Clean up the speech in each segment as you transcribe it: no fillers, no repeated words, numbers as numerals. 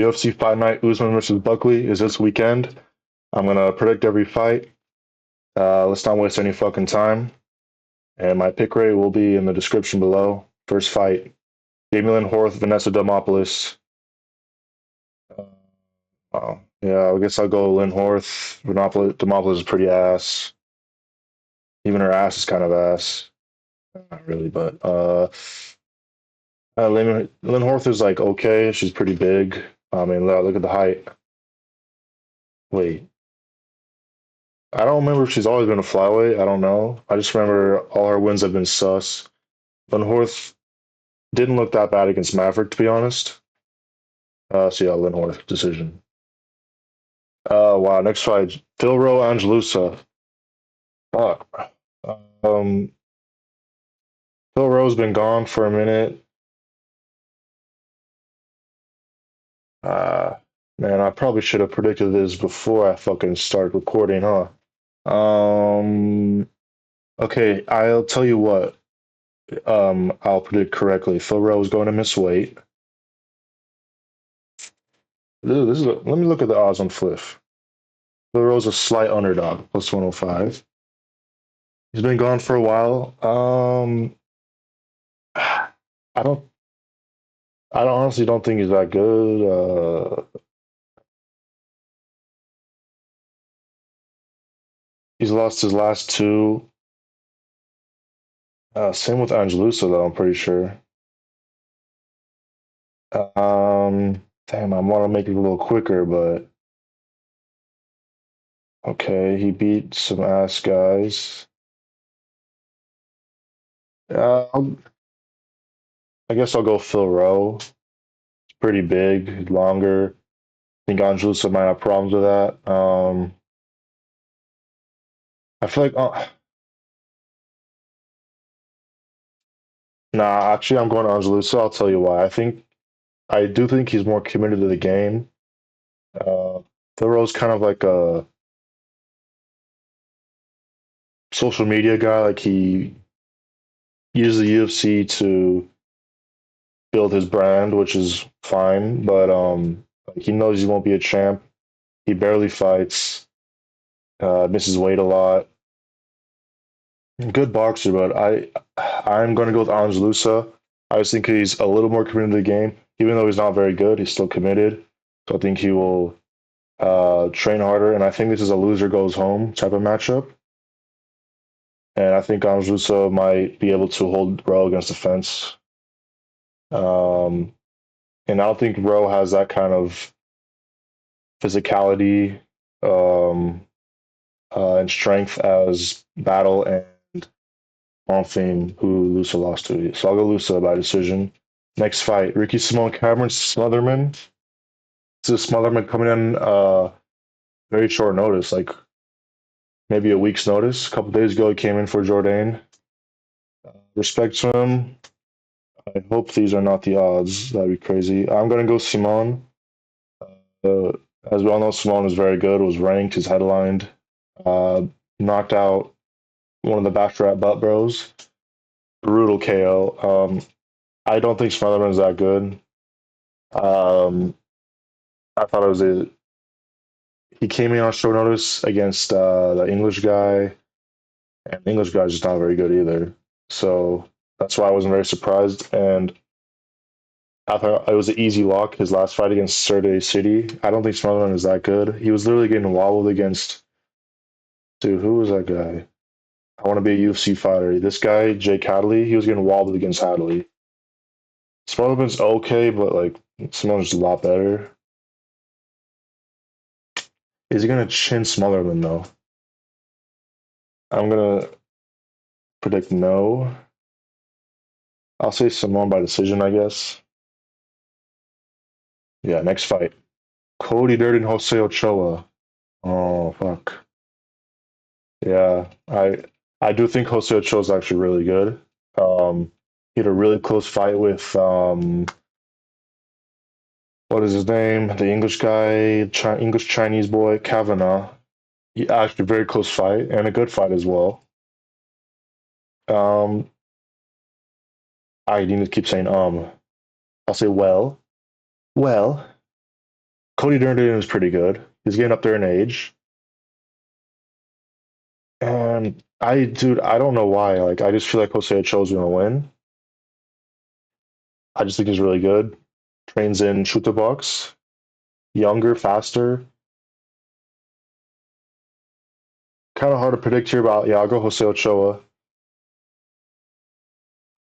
UFC Fight Night Usman versus Buckley is this weekend. I'm gonna predict every fight. Let's not waste any fucking time. And my pick rate will be in the description below. First fight: Jamey-Lyn, Horth, Vanessa, Demopoulos. Uh, wow. Yeah, I guess I'll go Lynn Horth. Demopoulos is pretty ass. Even her ass is kind of ass. Not really, but Lynn Horth is like okay. She's pretty big. I mean, look at the height. Wait, I don't remember if she's always been a flyweight. I don't know. I just remember all her wins have been sus. Van Horth didn't look that bad against Maverick, to be honest. So yeah, Lynn Horth decision. Wow. Next fight, Phil Rowe, Ange Loosa. Fuck. Um, Phil Rowe's been gone for a minute. Uh, Man, I probably should have predicted this before I fucking start recording, huh? Um, okay, I'll tell you what. I'll predict correctly. Phil Rowe is going to miss weight. Let me look at the odds on Fliff. Phil Rowe's a slight underdog, plus 105. He's been gone for a while. I don't. I honestly don't think he's that good. He's lost his last two. Same with Angelusa, though. I'm pretty sure. Damn, I want to make it a little quicker, but okay, he beat some ass guys. Uh, I'll- I guess I'll go Phil Rowe. It's pretty big, longer. I think Angelusa might have problems with that. I feel like, nah, actually, I'm going to Angelusa. I'll tell you why. I do think he's more committed to the game. Uh, Thoreau's kind of like a social media guy. Like he uses the UFC to build his brand, which is fine. But like he knows he won't be a champ. He barely fights. Misses weight a lot. Good boxer, but I'm going to go with Ange Loosa. I just think he's a little more committed to the game, even though he's not very good. He's still committed. So I think he will train harder. And I think this is a loser goes home type of matchup. And I think Ange might be able to hold Rowe against the fence. Um, and I don't think Rowe has that kind of physicality um, and strength as Battle and Bonfim, who Loosa lost to. So I'll go Loosa by decision. Next fight, Ricky Simone Cameron Smotherman. This is Smotherman coming in very short notice, like maybe a week's notice. A couple days ago, he came in for Jourdain. Respect to him. I hope these are not the odds. That'd be crazy. I'm gonna go Simone. Uh, as we all know, Simone is very good. Was ranked. Is headlined. Uh, Knocked out one of the Bachelorette butt bros. Brutal KO. I don't think Smotherman is that good. Um, I thought it was a. He came in on short notice against the English guy, and the English guy is just not very good either. So that's why I wasn't very surprised. And I thought it was an easy lock. His last fight against Serde City. I don't think Smotherman is that good. He was literally getting wobbled against. Dude, who was that guy? I want to be a UFC fighter. This guy, Jake Hadley, he was getting wobbled against Hadley. Smotherman's okay, but like Smotherman's a lot better. Is he gonna chin Smotherman though? I'm gonna predict no. I'll say Simone by decision, I guess. Yeah, next fight. Cody Durden, Jose Ochoa. Oh fuck. Yeah, I do think Jose Ochoa is actually really good. He had a really close fight with what is his name? The English guy, English Chinese boy, Kavanaugh. He actually very close fight and a good fight as well. Um, I need to keep saying. I'll say well. Cody Durden is pretty good. He's getting up there in age. And dude, I don't know why. Like, I just feel like Jose Ochoa is going to win. I just think he's really good. Trains in shoot the box, younger, faster. Kind of hard to predict here, but yeah, I'll go Jose Ochoa.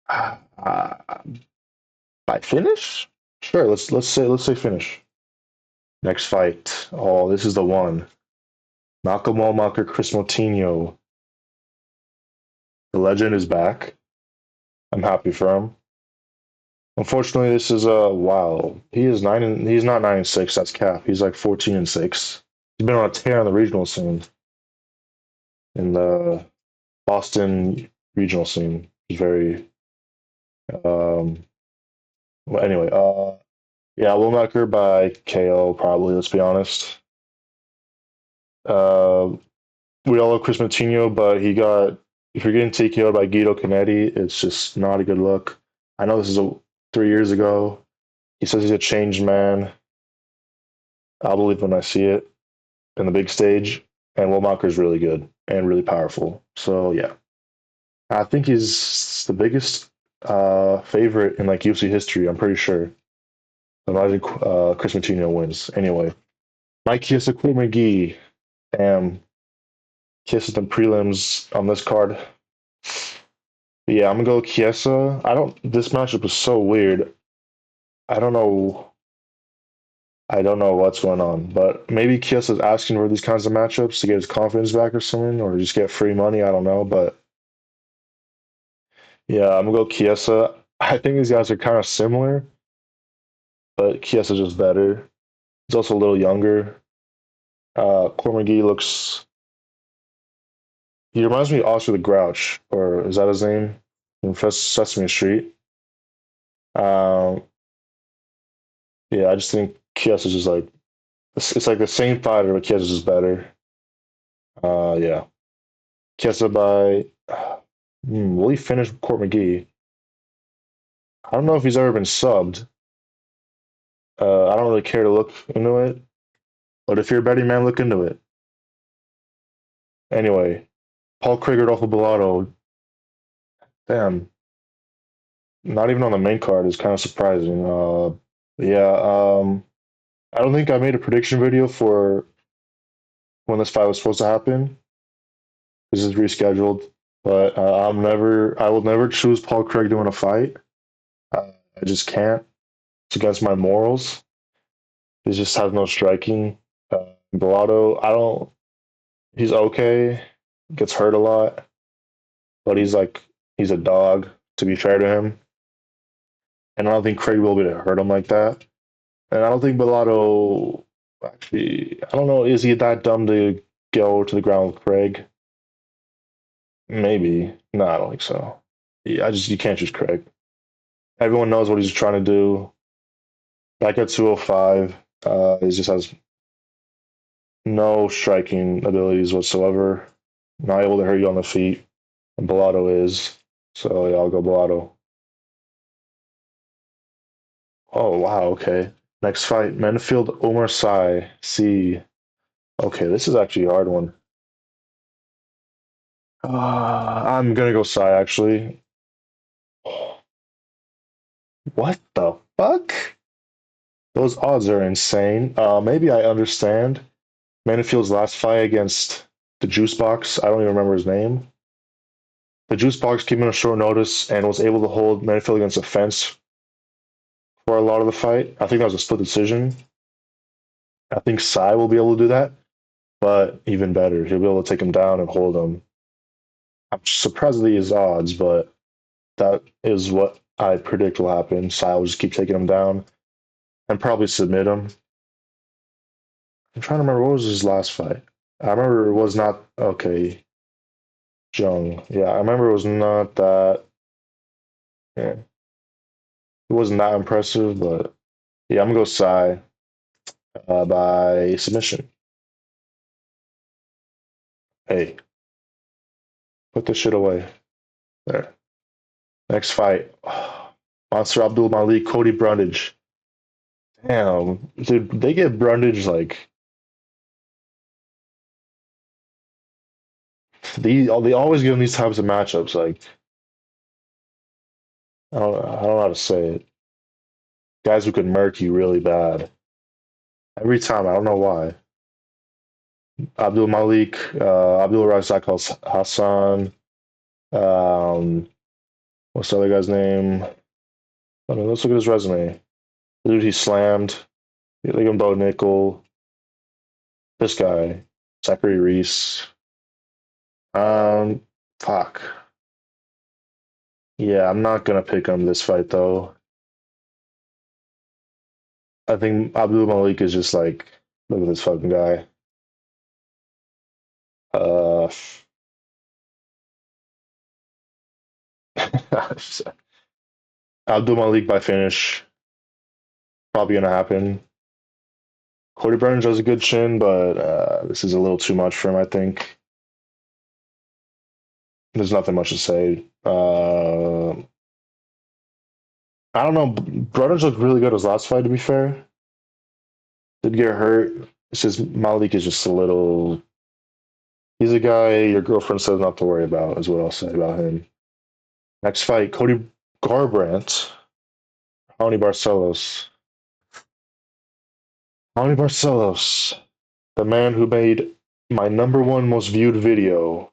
Uh, by finish? Sure. Let's say finish. Next fight. Oh, this is the one. Malcolm Wellmaker, Kris Moutinho. The legend is back. I'm happy for him. Unfortunately, this is wow. He's not 9-6. That's cap. He's like 14-6. He's been on a tear on the regional scene in the Boston regional scene. He's very um. Well, anyway, yeah, Wellmaker by KO probably. Let's be honest. Uh, we all love Kris Moutinho, but if you're getting TKO'd by Guido Canetti, it's just not a good look. I know this is 3 years ago. He says he's a changed man. I'll believe when I see it in the big stage. And Wellmaker's really good and really powerful. So yeah, I think he's the biggest favorite in like UFC history. I'm pretty sure. Imagine Kris Moutinho wins. Anyway, Mike Chiesa, Mcgee. Damn, Chiesa the prelims on this card. Yeah, I'm gonna go Chiesa. I don't. This matchup is so weird. I don't know. I don't know what's going on, but maybe Chiesa's asking for these kinds of matchups to get his confidence back or something, or just get free money. I don't know, but yeah, I'm gonna go Chiesa. I think these guys are kind of similar, but Chiesa's just better. He's also a little younger. Cormagee looks. He reminds me of Oscar the Grouch, or is that his name? From Sesame Street. Um, yeah, I just think Chiesa's just like it's like the same fighter, but Chiesa's just better. Yeah, Chiesa by. Will he finish Court McGee? I don't know if he's ever been subbed. I don't really care to look into it, but if you're a betting man, look into it. Anyway, Paul Craig, Rodolfo Bellato. Damn, not even on the main card is kind of surprising. Yeah, I don't think I made a prediction video for when this fight was supposed to happen. This is rescheduled, but I will never choose Paul Craig to win a fight. I just can't. It's against my morals. He just has no striking. Bellato, I don't. He's okay. Gets hurt a lot, but he's a dog. To be fair to him, and I don't think Craig will be able to hurt him like that. And I don't think Bellato actually. I don't know. Is he that dumb to go to the ground with Craig? Maybe. No, I don't think so. Yeah, you can't choose Craig. Everyone knows what he's trying to do. Back at 205, he just has no striking abilities whatsoever. Not able to hurt you on the feet. And Bellato is. So yeah, I'll go Bellato. Oh wow, okay. Next fight, Menifield Oumar Sy. See. Okay, this is actually a hard one. I'm gonna go Sy actually. What the fuck? Those odds are insane. Maybe I understand. Manifield's last fight against the Juice Box. I don't even remember his name. The Juice Box came in a short notice and was able to hold Menifield against a fence for a lot of the fight. I think that was a split decision. I think Sai will be able to do that, but even better, he'll be able to take him down and hold him. I'm surprised at his odds, but that is what I predict will happen. Sai will just keep taking him down and probably submit him. I'm trying to remember what was his last fight. I remember it was not okay. Jung. Yeah, I remember it was not that. Yeah, it wasn't that impressive, but yeah, I'm gonna go Sai by submission. Hey, put this shit away. There. Next fight. Mansur Abdul-Malik, Cody Brundage. Damn, dude, they get Brundage like they always give him these types of matchups. Like I don't know how to say it. Guys who can murk you really bad every time. I don't know why. Abdul-Malik, Abdul Razak Hassan. Um, what's the other guy's name? I mean, let's look at his resume. The dude he slammed. They give him Bo Nickel. This guy, Zachary Reese. Um, fuck. Yeah, I'm not gonna pick him this fight though. I think Abdul Malik is just like, look at this fucking guy. Uh, Abdul Malik by finish, probably gonna happen. Cody Burns has a good chin, but this is a little too much for him. I think there's nothing much to say. I don't know. Brundage looked really good his last fight. To be fair, did get hurt. It's just Malik is just a little. He's a guy your girlfriend says not to worry about. Is what I'll say about him. Next fight, Cody Garbrandt, Raoni Barcelos. Raoni Barcelos, the man who made my number one most viewed video.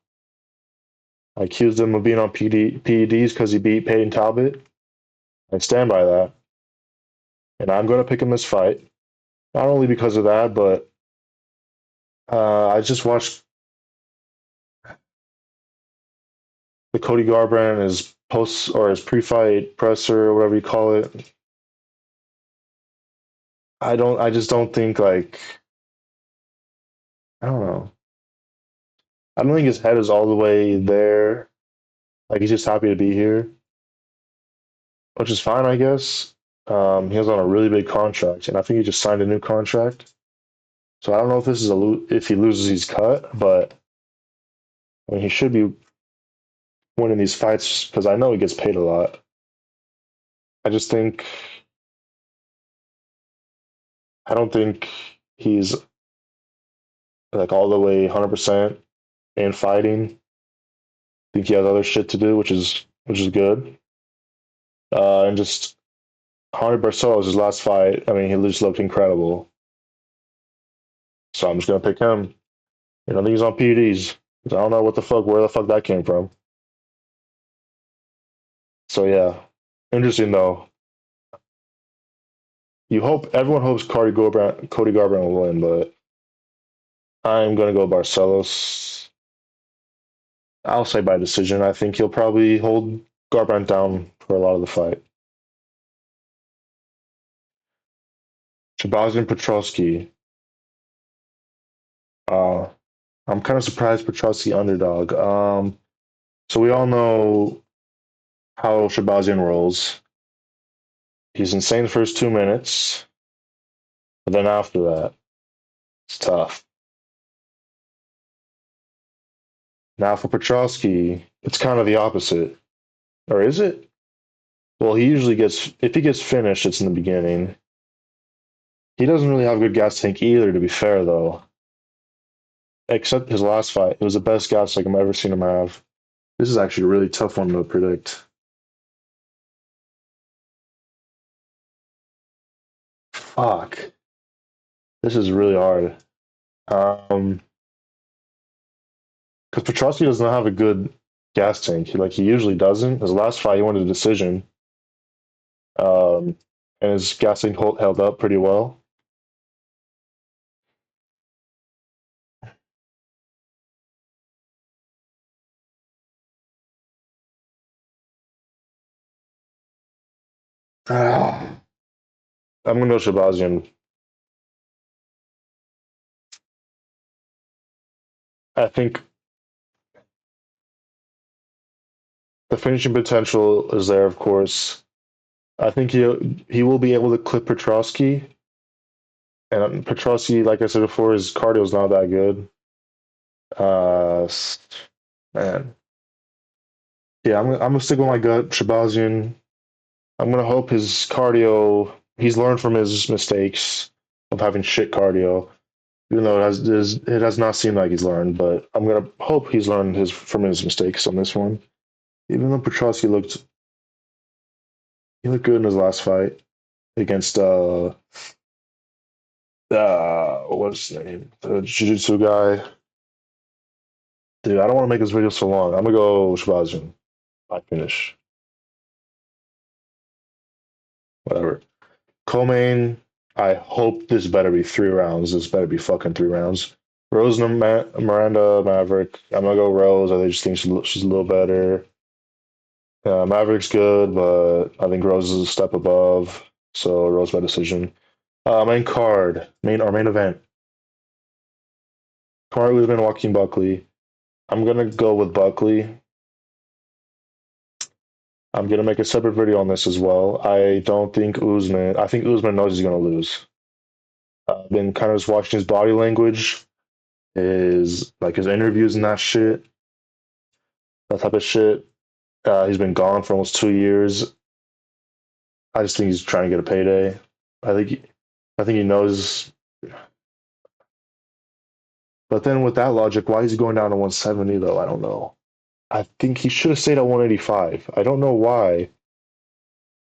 I accused him of being on PEDs because he beat Peyton Talbot. I stand by that. And I'm going to pick him this fight. Not only because of that, but I just watched the Cody Garbrandt, his post or his pre-fight presser or whatever you call it. I just don't think like, I don't know. I don't think his head is all the way there. Like he's just happy to be here, which is fine, I guess. He was on a really big contract, and I think he just signed a new contract. So I don't know if this is if he loses, he's cut. But I mean, he should be winning these fights because I know he gets paid a lot. I just think I don't think he's like all the way 100% in fighting. I think he has other shit to do, which is good. And just Hunter Barcelos, his last fight, I mean, he just looked incredible. So I'm just gonna pick him. I think he's on PEDs. I don't know where the fuck that came from. So yeah, interesting though. Everyone hopes Cody Garbrandt will win, but I'm gonna go Barcelos. I'll say by decision. I think he'll probably hold Garbrandt down for a lot of the fight. Shahbazyan Petroski. Uh, I'm kind of surprised Petroski underdog. So we all know how Shahbazyan rolls. He's insane the first 2 minutes, but then after that, it's tough. Now for Petroski, it's kind of the opposite. Or is it? Well, he usually gets, if he gets finished, it's in the beginning. He doesn't really have a good gas tank either, to be fair, though. Except his last fight. It was the best gas tank I've ever seen him have. This is actually a really tough one to predict. Fuck. This is really hard. Um, because Petroski does not have a good gas tank. He usually doesn't. His last fight, he won a decision. And his gas tank held up pretty well. I'm gonna go Shahbazyan. I think the finishing potential is there, of course. I think he will be able to clip Petroski, and Petroski, like I said before, his cardio is not that good. Uh, man, yeah, I'm gonna stick with my gut, Shabazian. I'm gonna hope his cardio he's learned from his mistakes of having shit cardio. Even though it has not seemed like he's learned, but I'm gonna hope he's learned his mistakes on this one. Even though Petroski looked good in his last fight against what's his name, the jiu-jitsu guy. Dude, I don't want to make this video so long. I'm gonna go Shahbazyan. I finish. Whatever. Co-main. I hope this better be 3 rounds. This better be fucking 3 rounds. Rose Miranda Maverick. I'm gonna go Rose. I just think she's a little better. Maverick's good, but I think Rose is a step above. So Rose by decision. Main card, main event. Kamaru Usman, Joaquin Buckley. I'm gonna go with Buckley. I'm gonna make a separate video on this as well. I don't think Usman. I think Usman knows he's gonna lose. I've been kind of just watching his body language, his interviews and that shit, that type of shit. He's been gone for almost 2 years. I just think he's trying to get a payday. I think I think he knows. But then with that logic, why is he going down to 170 though? I don't know. I think he should have stayed at 185. I don't know why.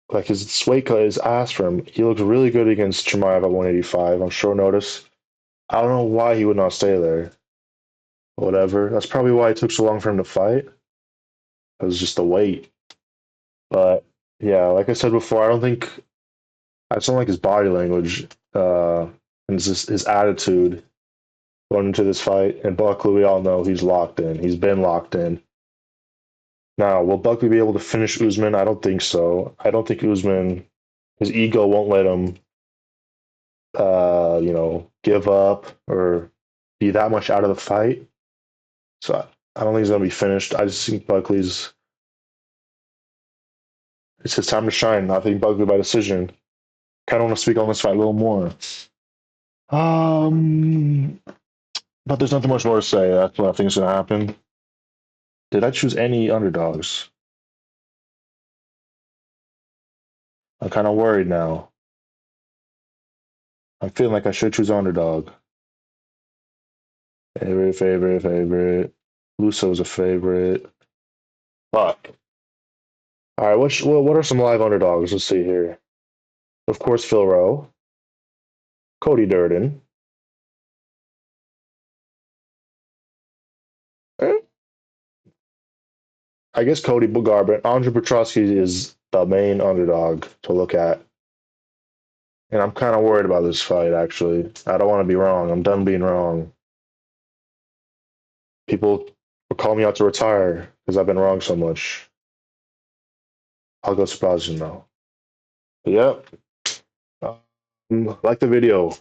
Like his weight cut is ass for him. He looks really good against Chimaev at 185 on short notice. I don't know why he would not stay there. Whatever. That's probably why it took so long for him to fight. It was just the weight. But yeah, like I said before, I just don't like his body language and his attitude going into this fight. And Buckley, we all know he's locked in. He's been locked in. Now, will Buckley be able to finish Usman? I don't think so. I don't think Usman, his ego won't let him, give up or be that much out of the fight. So I don't think he's gonna be finished. I just think it's his time to shine. I think Buckley by decision. Kind of want to speak on this fight a little more. Um, but there's nothing much more to say. That's what I think is gonna happen. Did I choose any underdogs? I'm kind of worried now. I'm feeling like I should choose underdog. Favorite. Loosa was a favorite. Fuck. All right, what are some live underdogs? Let's see here. Of course, Phil Rowe, Cody Durden. Eh, I guess Cody Garbrandt. Andre Petroski is the main underdog to look at. And I'm kind of worried about this fight, actually. I don't want to be wrong. I'm done being wrong. People will call me out to retire because I've been wrong so much. I'll go Smotherman though. Yep. Like the video.